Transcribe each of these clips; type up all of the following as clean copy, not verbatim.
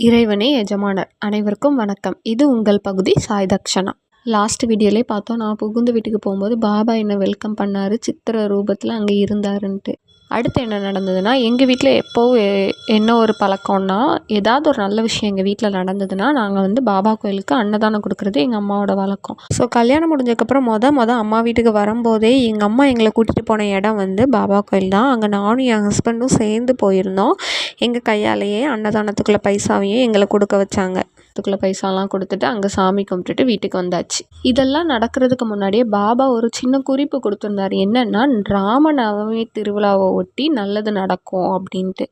இறைவனே எஜமானர். அனைவருக்கும் வணக்கம். இது உங்கள் பகுதி சாய் தக்ஷணா. லாஸ்ட் வீடியோலே பார்த்தோம், நான் புகுந்த வீட்டுக்கு போகும்போது பாபா என்னை வெல்கம் பண்ணார், சித்திர ரூபத்தில் அங்கே இருந்தாருன்ட்டு. அடுத்து என்ன நடந்ததுன்னா, எங்கள் வீட்டில் எப்போவும் என்ன ஒரு பழக்கம்னா, ஏதாவது ஒரு நல்ல விஷயம் எங்கள் வீட்டில் நடந்ததுன்னா நாங்கள் பாபா கோயிலுக்கு அன்னதானம் கொடுக்குறது எங்கள் அம்மாவோட வழக்கம். ஸோ கல்யாணம் முடிஞ்சதுக்கப்புறம் மொதல் அம்மா வீட்டுக்கு வரும்போதே எங்கள் அம்மா எங்களை கூட்டிகிட்டு போன இடம் பாபா கோயில் தான். அங்கே நானும் என் ஹஸ்பண்டும் சேர்ந்து போயிருந்தோம். எங்கள் கையாலேயே அன்னதானத்துக்குள்ள பைசாவையும் எங்களை கொடுக்க வச்சாங்க. அதுக்குள்ளே பைசாலாம் கொடுத்துட்டு அங்கே சாமி கும்பிட்டுட்டு வீட்டுக்கு வந்தாச்சு. இதெல்லாம் நடக்கிறதுக்கு முன்னாடியே பாபா ஒரு சின்ன குறிப்பு கொடுத்துருந்தாரு. என்னென்னா, ராமநவமி திருவிழாவை ஒட்டி நல்லது நடக்கும் அப்படின்ட்டு.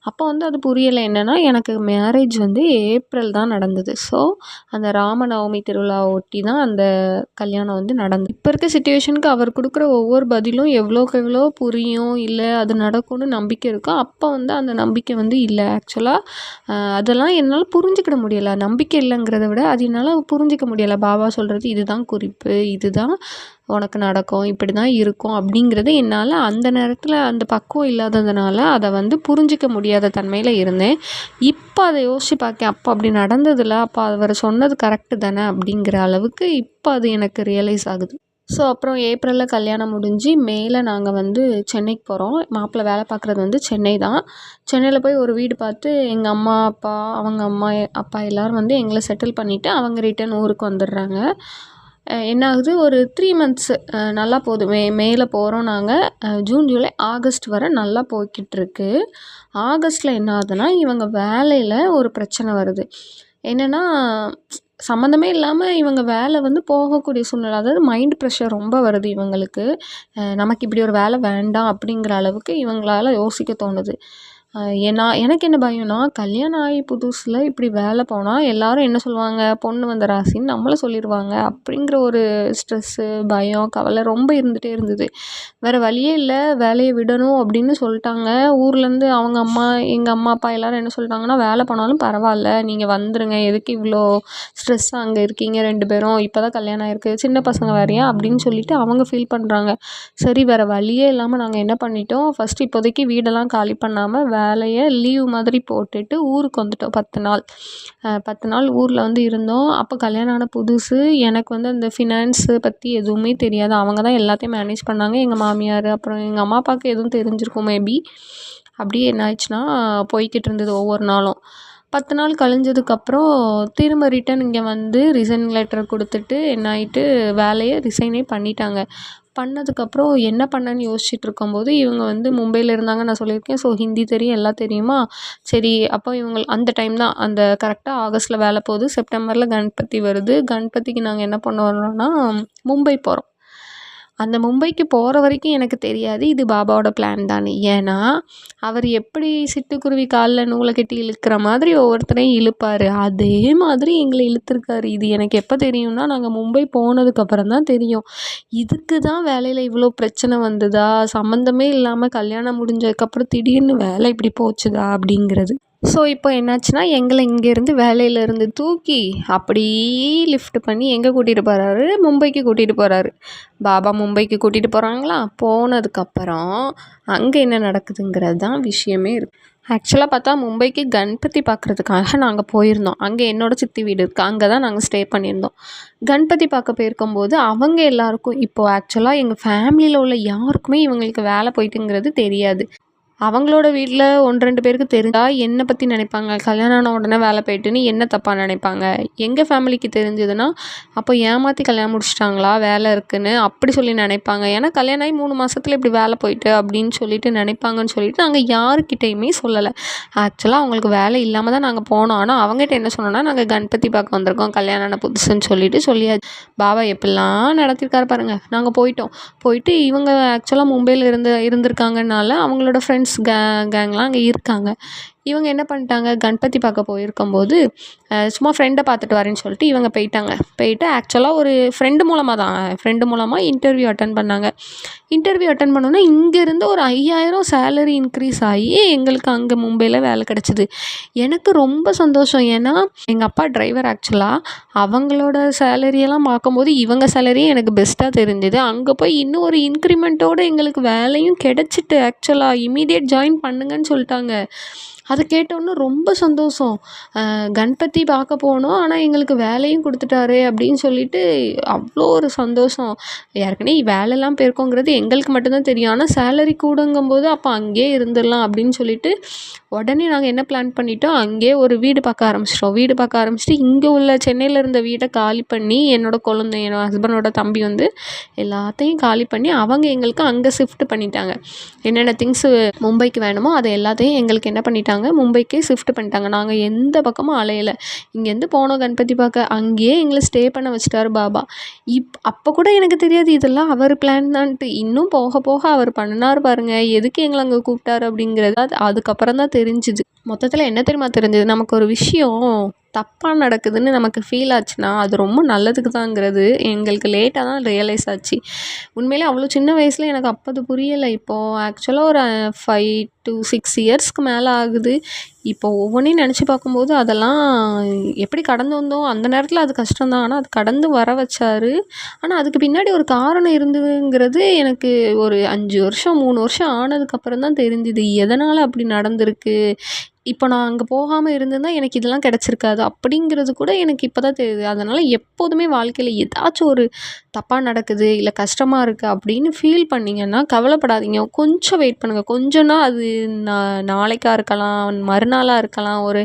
அப்போ அது புரியலை. என்னென்னா, எனக்கு மேரேஜ் ஏப்ரல் தான் நடந்தது. ஸோ அந்த ராமநவமி திருவிழாவை ஒட்டி தான் அந்த கல்யாணம் நடந்தது. இப்போ இருக்க சுச்சுவேஷனுக்கு அவர் கொடுக்குற ஒவ்வொரு பதிலும் எவ்வளோக்கு எவ்வளோ புரியும், இல்லை அது நடக்கும்னு நம்பிக்கை இருக்கோ, அப்போ அந்த நம்பிக்கை இல்லை. ஆக்சுவலாக அதெல்லாம் என்னால் புரிஞ்சுக்கிட முடியலை. நம்பிக்கை இல்லைங்கிறத விட அது என்னால் புரிஞ்சிக்க முடியலை. பாபா சொல்கிறது இதுதான் குறிப்பு, இதுதான் உனக்கு நடக்கும், இப்படி தான் இருக்கும் அப்படிங்கிறது என்னால் அந்த நேரத்தில் அந்த பக்குவம் இல்லாததுனால அதை புரிஞ்சிக்க முடியாத தன்மையில் இருந்தேன். இப்போ அதை யோசித்து பார்க்கேன், அப்போ அப்படி நடந்ததில்ல, அப்போ அவர் சொன்னது கரெக்டு தானே அப்படிங்கிற அளவுக்கு இப்போ அது எனக்கு ரியலைஸ் ஆகுது. ஸோ அப்புறம் ஏப்ரலில் கல்யாணம் முடிஞ்சு மேலே நாங்கள் சென்னைக்கு போகிறோம். மாப்பிள்ளை வேலை பார்க்குறது சென்னை தான். சென்னையில் போய் ஒரு வீடு பார்த்து எங்கள் அம்மா அப்பா, அவங்க அம்மா அப்பா எல்லோரும் எங்களை செட்டில் பண்ணிவிட்டு அவங்க ரிட்டன் ஊருக்கு வந்துடுறாங்க. என்ன ஆகுது, ஒரு 3 மந்த்ஸு நல்லா போகுது. மேலே போகிறோம் நாங்கள். ஜூன் ஜூலை ஆகஸ்ட் வரை நல்லா போய்கிட்டுருக்கு. ஆகஸ்ட்டில் என்ன ஆகுதுன்னா, இவங்க வேலையில் ஒரு பிரச்சனை வருது. என்னென்னா, சம்மந்தமே இல்லாமல் இவங்க வேலை போகக்கூடிய சூழ்நிலை. அதாவது மைண்ட் ப்ரெஷர் ரொம்ப வருது இவங்களுக்கு. நமக்கு இப்படி ஒரு வேலை வேண்டாம் அப்படிங்கிற அளவுக்கு இவங்களால் யோசிக்க தோணுது. எனக்கு என்ன பயம்னா, கல்யாணம் ஆகி புதுசில் இப்படி வேலை போனால் எல்லோரும் என்ன சொல்லுவாங்க, பொண்ணு வந்த ராசின்னு நம்மளை சொல்லிடுவாங்க அப்படிங்கிற ஒரு ஸ்ட்ரெஸ்ஸு, பயம், கவலை ரொம்ப இருந்துகிட்டே இருந்தது. வேறு வழியே இல்லை, வேலையை விடணும் அப்படின்னு சொல்லிட்டாங்க. ஊர்லேருந்து அவங்க அம்மா, எங்கள் அம்மா அப்பா எல்லோரும் என்ன சொல்லிட்டாங்கன்னா, வேலை போனாலும் பரவாயில்ல, நீங்கள் வந்துடுங்க, எதுக்கு இவ்வளோ ஸ்ட்ரெஸ்ஸாக அங்கே இருக்கீங்க 2 பேரும், இப்போ தான் கல்யாணம் ஆயிருக்கு, சின்ன பசங்க வேறையா அப்படின்னு சொல்லிட்டு அவங்க ஃபீல் பண்ணுறாங்க. சரி, வேறு வழியே இல்லாமல் நாங்கள் என்ன பண்ணிட்டோம், ஃபஸ்ட்டு இப்போதைக்கு வீடெல்லாம் காலி பண்ணாமல் வேலையை லீவ் மாதிரி போட்டுட்டு ஊருக்கு வந்துட்டோம். 10 நாள் ஊரில் இருந்தோம். அப்போ கல்யாணம் ஆன புதுசு. எனக்கு அந்த ஃபினான்ஸு பற்றி எதுவுமே தெரியாது. அவங்க தான் எல்லாத்தையும் மேனேஜ் பண்ணாங்க. எங்கள் மாமியார், அப்புறம் எங்கள் அம்மா அப்பாவுக்கு எதுவும் தெரிஞ்சிருக்கும் மேபி. அப்படியே என்ன ஆயிடுச்சுன்னா, போய்கிட்டு இருந்தது ஒவ்வொரு நாளும். 10 நாள் கழிஞ்சதுக்கப்புறம் திரும்ப ரிட்டன் இங்கே ரிசைன் லெட்டர் கொடுத்துட்டு என்ன ஆகிட்டு, வேலையை ரிசைனே பண்ணிட்டாங்க. பண்ணதுக்கப்புறம் என்ன பண்ணேன்னு யோசிச்சுட்டு இருக்கும்போது இவங்க மும்பையில் இருந்தாங்க, நான் சொல்லியிருக்கேன். ஸோ ஹிந்தி தெரியும், எல்லாம் தெரியுமா. சரி, அப்போ இவங்க அந்த டைம் தான், அந்த கரெக்டாக ஆகஸ்ட்டில் வேலை போகுது. செப்டம்பரில் கணபதி வருது. கணபதிக்கு நாங்கள் என்ன பண்ண வரோன்னா, மும்பை போகிறோம். அந்த மும்பைக்கு போகிற வரைக்கும் எனக்கு தெரியாது இது பாபாவோட பிளான் தான். ஏன்னா, அவர் எப்படி சிட்டுக்குருவி காலில் நூலை கட்டி இழுக்கிற மாதிரி ஒவ்வொருத்தரையும் இழுப்பார். அதே மாதிரி எங்களை இழுத்துருக்காரு. இது எனக்கு எப்போ தெரியும்னா, நாங்கள் மும்பை போனதுக்கப்புறம் தான் தெரியும். இதுக்கு தான் வேலையில் இவ்வளோ பிரச்சனை வந்ததா, சம்மந்தமே இல்லாமல் கல்யாணம் முடிஞ்சதுக்கப்புறம் திடீர்னு வேலை இப்படி போச்சுதா அப்படிங்கிறது. ஸோ இப்போ என்னாச்சுன்னா, எங்களை இங்கேருந்து வேலையிலேருந்து தூக்கி அப்படியே லிஃப்ட் பண்ணி எங்கே கூட்டிகிட்டு போகிறாரு, மும்பைக்கு கூட்டிகிட்டு போகிறாரு. பாபா மும்பைக்கு கூட்டிகிட்டு போகிறாங்களா. போனதுக்கப்புறம் அங்கே என்ன நடக்குதுங்கிறது தான் விஷயமே இருக்குது. ஆக்சுவலாக பார்த்தா மும்பைக்கு கணபதி பார்க்குறதுக்காக நாங்கள் போயிருந்தோம். அங்கே என்னோடய சித்தி வீடு இருக்குது, அங்கே தான் நாங்கள் ஸ்டே பண்ணியிருந்தோம். கணபதி பார்க்க போயிருக்கும்போது அவங்க எல்லாருக்கும், இப்போது ஆக்சுவலாக எங்கள் ஃபேமிலியில் உள்ள யாருக்குமே இவங்களுக்கு வேலை போயிட்டுங்கிறது தெரியாது. அவங்களோட வீட்டில் 1-2 பேருக்கு தெரிஞ்சால் என்னை பற்றி நினைப்பாங்க, கல்யாணம் ஆன உடனே வேலை போயிட்டுன்னு என்ன தப்பாக நினைப்பாங்க. எங்கள் ஃபேமிலிக்கு தெரிஞ்சதுன்னா, அப்போ ஏமாற்றி கல்யாணம் முடிச்சிட்டாங்களா வேலை இருக்குன்னு அப்படி சொல்லி நினைப்பாங்க. ஏன்னா கல்யாணம் ஆகி 3 மாதத்துல இப்படி வேலை போயிட்டு அப்படின்னு சொல்லிட்டு நினைப்பாங்கன்னு சொல்லிட்டு நாங்கள் யாருக்கிட்டையுமே சொல்லலை. ஆக்சுவலாக அவங்களுக்கு வேலை இல்லாமல் தான் நாங்கள் போனோம். ஆனால் அவங்ககிட்ட என்ன சொன்னோன்னா, நாங்கள் கணபதி பார்க்க வந்திருக்கோம், கல்யாணம் ஆன புதுசுன்னு சொல்லியாச்சு. பாபா எப்படிலாம் நடத்திருக்காரு பாருங்கள். நாங்கள் போயிட்டு இவங்க ஆக்சுவலாக மும்பையில் இருந்திருக்காங்கனால அவங்களோட ஃப்ரெண்ட்ஸ் கேங்லாம் அங்கே இருக்காங்க. இவங்க என்ன பண்ணிட்டாங்க, கணபதி பார்க்க போயிருக்கும்போது சும்மா ஃப்ரெண்டை பார்த்துட்டு வரேன்னு சொல்லிட்டு இவங்க போயிட்டு ஆக்சுவலாக ஒரு ஃப்ரெண்டு மூலமாக இன்டர்வியூ அட்டன் பண்ணாங்க. இன்டர்வியூ அட்டன் பண்ணோன்னா இங்கேருந்து ஒரு 5000 சேலரி இன்க்ரீஸ் ஆகி எங்களுக்கு அங்கே மும்பையில் வேலை கிடச்சிது. எனக்கு ரொம்ப சந்தோஷம். ஏன்னா எங்கள் அப்பா டிரைவர். ஆக்சுவலாக அவங்களோட சேலரியெல்லாம் பார்க்கும்போது இவங்க சேலரியே எனக்கு பெஸ்ட்டாக தெரிஞ்சுது. அங்கே போய் இன்னும் ஒரு இன்க்ரிமெண்ட்டோடு எங்களுக்கு வேலையும் கிடச்சிட்டு ஆக்சுவலாக இமீடியட் ஜாயின் பண்ணுங்கன்னு சொல்லிட்டாங்க. அதை கேட்டோன்னே ரொம்ப சந்தோஷம். கணபதி பார்க்க போனோம், ஆனால் எங்களுக்கு வேலையும் கொடுத்துட்டாரு அப்படின்னு சொல்லிட்டு அவ்வளோ ஒரு சந்தோஷம். ஏற்கனவே வேலைலாம் போயிருக்கோங்கிறது எங்களுக்கு மட்டும்தான் தெரியும். ஆனால் சேலரி கூடங்கும்போது அப்போ அங்கேயே இருந்துடலாம் அப்படின்னு சொல்லிட்டு உடனே நாங்கள் என்ன பிளான் பண்ணிட்டோம், அங்கேயே ஒரு வீடு பார்க்க ஆரம்பிச்சிட்டோம். வீடு பார்க்க ஆரம்பிச்சிட்டு இங்கே உள்ள சென்னையில் இருந்த வீட்டை காலி பண்ணி என்னோட ஹஸ்பண்டோட தம்பி வந்து எல்லாத்தையும் காலி பண்ணி அவங்க எங்களுக்கு அங்கே ஷிஃப்ட் பண்ணிட்டாங்க. என்னென்ன திங்ஸு மும்பைக்கு வேணுமோ அதை எல்லாத்தையும் எங்களுக்கு என்ன பண்ணிட்டாங்க, மும்பைக்கே ஷிஃப்ட் பண்ணிட்டாங்க. நாங்கள் எந்த பக்கமும் அலையலை. இங்கேருந்து போனோம் கணபதி பார்க்க, அங்கேயே எங்களை ஸ்டே பண்ண வச்சுட்டாரு பாபா. அப்போ கூட எனக்கு தெரியாது இதெல்லாம் அவர் பிளான் தான்ட்டு. இன்னும் போக போக அவர் பண்ணினார் பாருங்க, எதுக்கு எங்களை அங்கே கூப்பிட்டாரு அப்படிங்கிறது அதுக்கப்புறம் தான் தெரிஞ்சுது. மொத்தத்தில் என்ன தெரியுமா தெரிஞ்சது, நமக்கு ஒரு விஷயம் தப்பாக நடக்குதுன்னு நமக்கு ஃபீல் ஆச்சுன்னா அது ரொம்ப நல்லதுக்கு தாங்கிறது எங்களுக்கு லேட்டாக தான் ரியலைஸ் ஆச்சு. உண்மையிலே அவ்வளோ சின்ன வயசில் எனக்கு அப்போ அது புரியலை. இப்போது ஆக்சுவலாக ஒரு 5 to 6 இயர்ஸ்க்கு மேலே ஆகுது. இப்போ ஒவ்வொன்றையும் நினச்சி பார்க்கும்போது அதெல்லாம் எப்படி கடந்து வந்தோம், அந்த நேரத்தில் அது கஷ்டம்தான், ஆனால் அது கடந்து வர வச்சார். ஆனால் அதுக்கு பின்னாடி ஒரு காரணம் இருந்ததுங்கிறது எனக்கு ஒரு 5 வருஷம் 3 வருஷம் ஆனதுக்கப்புறம் தான் தெரிஞ்சுது எதனால் அப்படி நடந்திருக்கு. இப்போ நான் அங்கே போகாமல் இருந்திருந்தா எனக்கு இதெல்லாம் கிடச்சிருக்காது அப்படிங்கிறது கூட எனக்கு இப்போ தான் தெரியுது. அதனால் எப்போதுமே வாழ்க்கையில் ஏதாச்சும் ஒரு தப்பாக நடக்குது, இல்லை கஷ்டமாக இருக்குது அப்படின்னு ஃபீல் பண்ணிங்கன்னா கவலைப்படாதீங்க. கொஞ்சம் வெயிட் பண்ணுங்கள். கொஞ்சம்னா அது நாளைக்கா இருக்கலாம், மறுநாளாக இருக்கலாம், ஒரு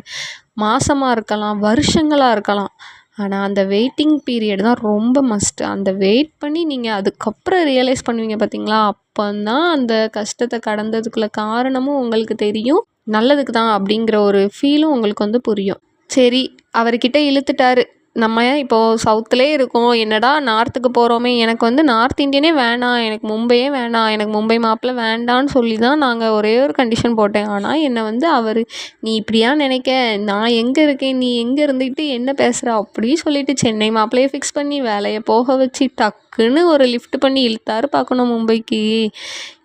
மாதமாக இருக்கலாம், வருஷங்களாக இருக்கலாம். ஆனால் அந்த வெயிட்டிங் பீரியட் தான் ரொம்ப மஸ்ட்டு. அந்த வெயிட் பண்ணி நீங்கள் அதுக்கப்புறம் ரியலைஸ் பண்ணுவீங்க பார்த்தீங்களா, அப்போதான் அந்த கஷ்டத்தை கடந்ததுக்குள்ள காரணமும் உங்களுக்கு தெரியும், நல்லதுக்கு தான் அப்படிங்கிற ஒரு ஃபீலும் உங்களுக்கு வந்து புரியும். சரி, அவர்கிட்ட இழுத்துட்டாரு. நம்ம இப்போது சவுத்துலேயே இருக்கோம், என்னடா நார்த்துக்கு போகிறோமே, எனக்கு வந்து நார்த் இந்தியனே வேணாம், எனக்கு மும்பையே வேணாம், எனக்கு மும்பை மாப்பிள்ளை வேண்டான்னு சொல்லி தான் நாங்கள் ஒரே ஒரு கண்டிஷன் போட்டேன். ஆனால் என்னை வந்து அவர், நீ இப்படியா நினைக்க, நான் எங்கே இருக்கேன், நீ எங்கே இருந்துக்கிட்டு என்ன பேசுகிற அப்படி சொல்லிட்டு சென்னை மாப்பிள்ளையை ஃபிக்ஸ் பண்ணி வேலையை போக வச்சு டக்குன்னு ஒரு லிஃப்ட் பண்ணி இழுத்தாரு பார்க்கணும் மும்பைக்கு.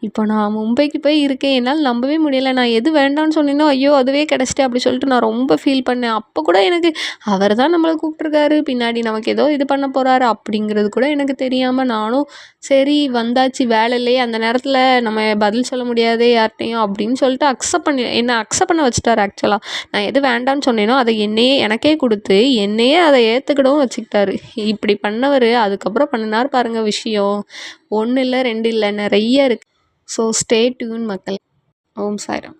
இப்போ நான் மும்பைக்கு போய் இருக்கேன், என்னால் நம்பவே முடியலை. நான் எது வேண்டான்னு சொன்னேனோ ஐயோ அதுவே கிடச்சிட்டு அப்படி சொல்லிட்டு நான் ரொம்ப ஃபீல் பண்ணேன். அப்போ கூட எனக்கு அவர் தான் நம்மளை கூப்பிட்ருக்காரு, பின்னாடி நமக்கு ஏதோ இது பண்ண போகிறாரு அப்படிங்கிறது கூட எனக்கு தெரியாமல் நானும் சரி வந்தாச்சு, வேலை இல்லையே, அந்த நேரத்தில் நம்ம பதில் சொல்ல முடியாதே யார்கிட்டையும் அப்படின்னு சொல்லிட்டு என்னை அக்செப்ட் பண்ண வச்சுட்டாரு. ஆக்சுவலாக நான் எது வேண்டான்னு சொன்னேனோ அதை எனக்கே கொடுத்து என்னையே அதை ஏற்றுக்கிடவும் வச்சுக்கிட்டாரு. இப்படி பண்ணவர் அதுக்கப்புறம் பண்ணினார் பாருங்கள் விஷயம். 1 இல்லை 2 இல்லை, நிறைய இருக்குது. ஸோ ஸ்டே டியூன் மக்களே. ஓம் சாய்ராம்.